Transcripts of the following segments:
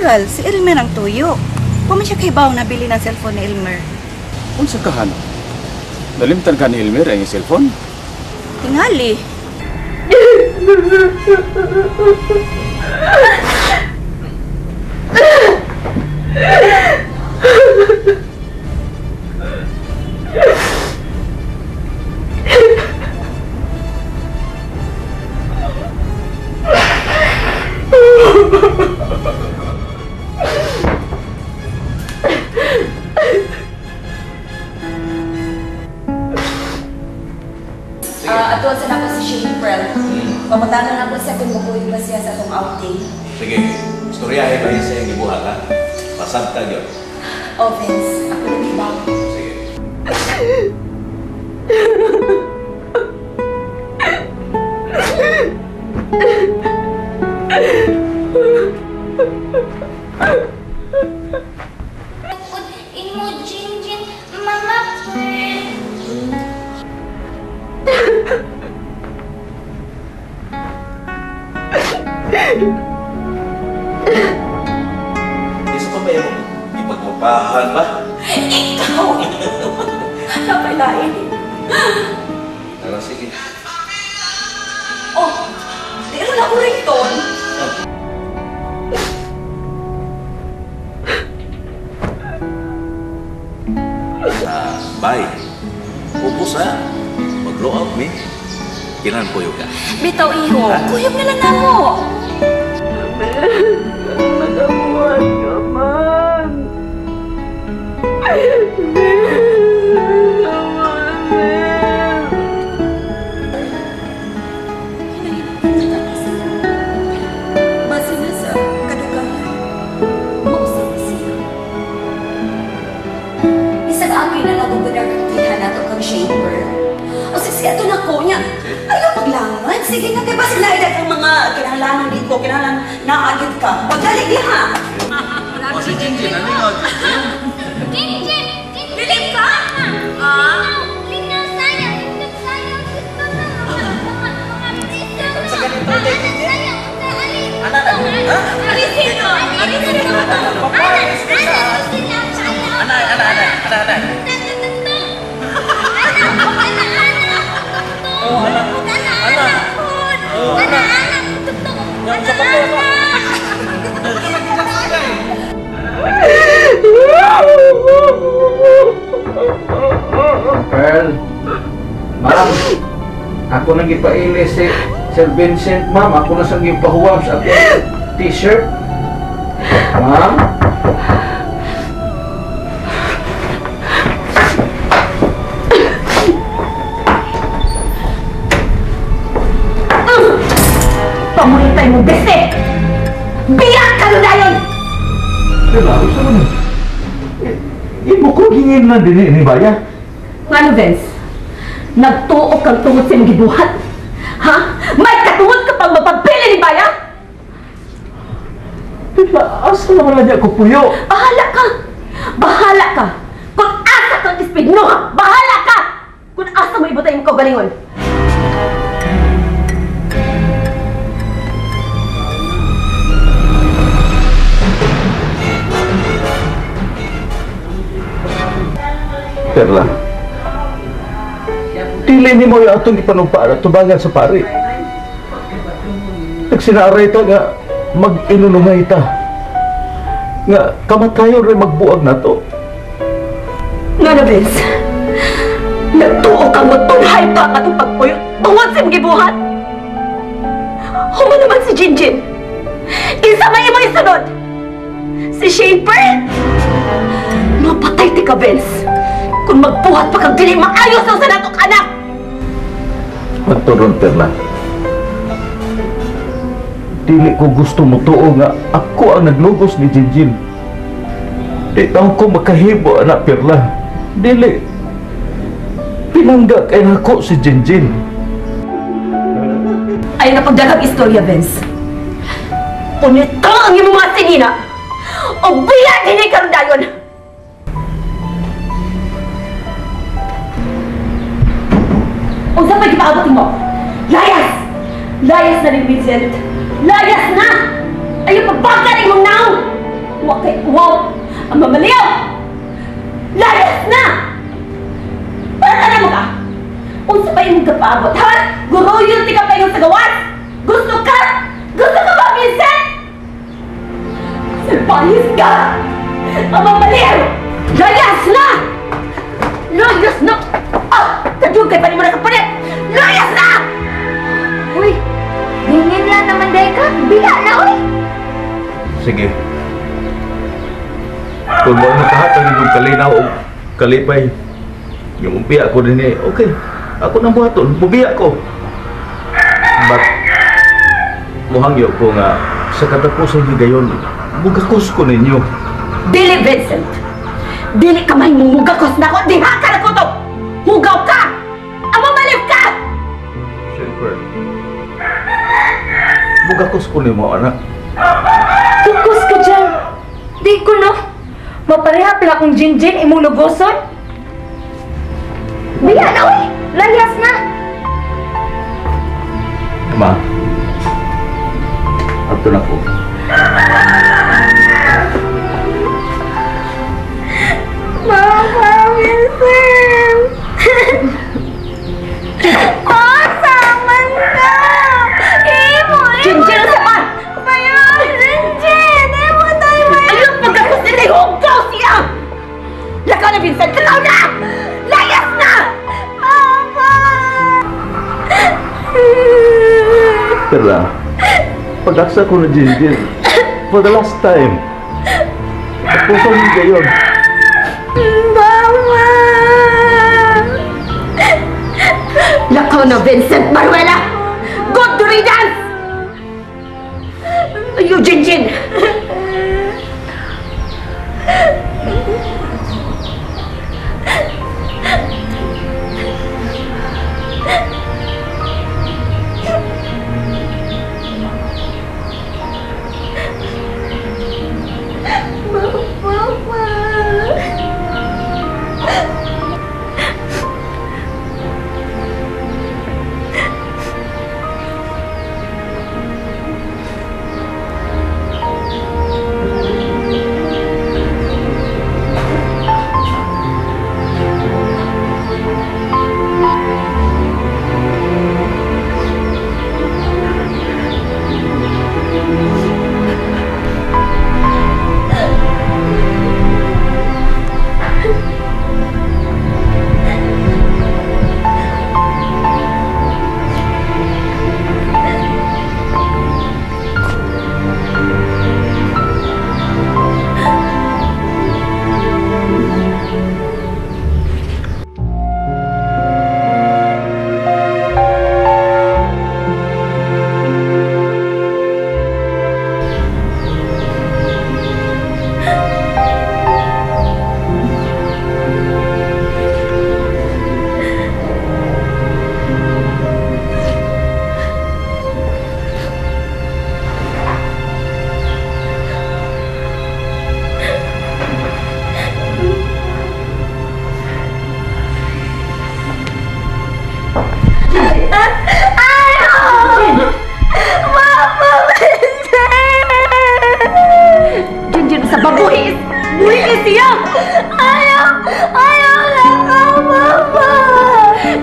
natural, si Elmer ang tuyo. Kung siya kay Bao nabili ng cellphone ni Elmer. Unsa ka hanap? Nalimtan ka ni Elmer ang cellphone? Tingali. Atuan sa nako si Shane Prel. Pamutangan ako siya kung mabuhay ba siya sa itong outing. Sige, istoryahe ba yun sa iyong ibuhat, ha? Pasab ka yun. Oh, Vince, ako nag-ibang. Sige. Imo Jinjin, Mama Prel. Isa pa ba yung ipagpapahan ba? Ikaw! Napailain. Tara, sige. Oh, di rin ako rington. Bye. Pupus, ha? Mag-blow out me. Kailangan puyog ka. Bitaw, iho. Kuyog na lang ako. Nagabuhan ka man. Base na sa kadugangan. Mausap siya. Isang akin na nagugunarkihan nato kang shaper. O siya ito na ko niya. Ayaw maglangan. Sige nga, kaya ba sila idag ang mga kinahalanon dito? Kinahalanon naagit ka. Pagdali diha. O, si Jinjin, ano yun? Jinjin! Lilim ka? Linaw sayang! Linaw sayang! Gusto na mga priso! Sa ganito, Jinjin? Sayang! Alis! Ano? Ha? Alisin mo! Alisin mo! Papalis ka sa... Anay! Oh, anak! Yang sa pagkakot! Pearl, ma'am, ako nang ipaili si Sir Vincent, ma'am. Ako na sang ipahuwam sa akong t-shirt. Ma'am? Pamuhintay mo, beste! Biyak ka na dayon! Diba, gusto mo na. Ibo ko gingin na din ni Baya. Ano, Vince? Nagtuok kang tungod sa iyong gibuhat? Ha? May katungod ka pang mapagpili ni Baya? Diba, asa naman na niya ako puyo? Bahala ka! Bahala ka! Kung asa kang ispigno, bahala ka! Kung asa mo ibutay mo kaugalingon. Perla, dili ni mo yung atong ipanumpara tubangan sa pari. Nagsinaray ta nga mag-inunungay ta. Nga kamatayon rin magbuag na to. Nga na, Vince? Nagtuok kang matunhay pa ang atong pagpuyo tungod sa iyong gibuhat? Huma naman si Jinjin. Kinsa may imo isunod? Si Shane Pearl? Mapatay ti ka, Vince. Kung magbuhat pa kang dili maayos sa natong anak! Magturon, Perla. Dili ko gusto mo tuo nga ako ang naglugos ni Jinjin. Di taon ko makahibo, anak Perla. Dili. Pinangga kay nako si Jinjin. Ay napagdagang istorya, Vince. Punito ang iyong mga sinina! O biya din ay karon dayon! O saan pa ipaabutin mo? Layas! Layas na rin, Vincent! Layas na! Ayaw pagbagaling mong naong! Wakay wow! Ang mamaliw! Layas na! Para mo ka! Unsa pa yung kapabot, ha? Guruyon ti ka pa yung sa gawas! Gusto ka? Gusto ka ba, Vincent? Salpahis ka! Ang mamaliw! Layas na! Layas na! Ah! Kadugay pa ni mo na kapalit! Layas na! Uy, ganyan lang naman dahil ka. Bila na, uy. Sige. Kung mo nakahatag yung kalinaw o kalipay, yung umpiya ko din okay. Ako nang buhaton, bubiya ko. But, muhangyo ko nga, sa katapusan ni gayon, mugakos ko ninyo. Dili, Vincent! Dili ka may mumugakos na ako! Diha ka na ko to! Hugaw ka! Ang mamaliw ka! Siyempre. Mugakos ko nimo, anak. Tukos ka dyan! Di ko no! Mapareha pala kong Jinjin imong lugoson! Biya na, uy! Layas na! Ma, ato na ko. Mama, Vincent. Saman ka. Imo, Jinjin ang saman! Bayan, Jinjin. Imo tayo ba? Ayun, pagkakos nila yung hugaw siya! Lakaw na, Vincent! Lakaw na! Layas na! Papa. Pero, pag-aksa ko na Jinjin, for the last time, katapusan ni gayon. Mama. Lakaw na, Vincent Maruela! Good riddance! Ayun, Jinjin! Jinjin sa babuhis! Buhis siya! Ayaw lang ako, Mama.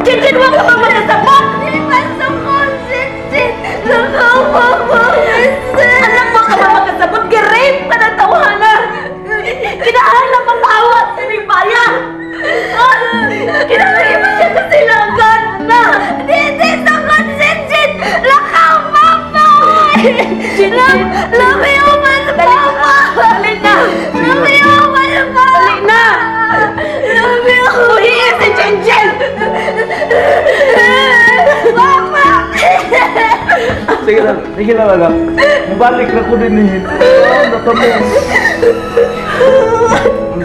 Jinjin, huwag ka ba manasabot! Di ba sa Jinjin? Lakaw, Mama, Vincent. Anak mo ka ba makasabot? Girape ka ng tawanan! Kinahala pang awat sa aming bayan! Kinalagay mo siya sa silangan na! Hindi sa Jinjin. Lakaw, Mama. Jinjin! Love you, man, Papa. Dali na! Love you, man, Papa. Dali na! Love you. Buhis si Jinjin! Papa. Sige lang, anak. Balik na ko din eh. Natamo.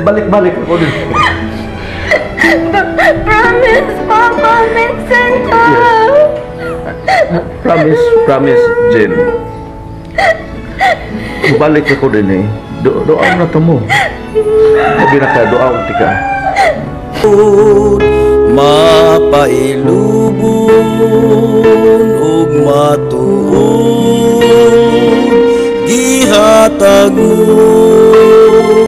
Balik ako din. Promise, Papa, Vincent. Promise, Jen. Balik ako din eh. Doa na tamo. Sabi na ka, doa ko tika. Mapailubon ug matuod gihatag mo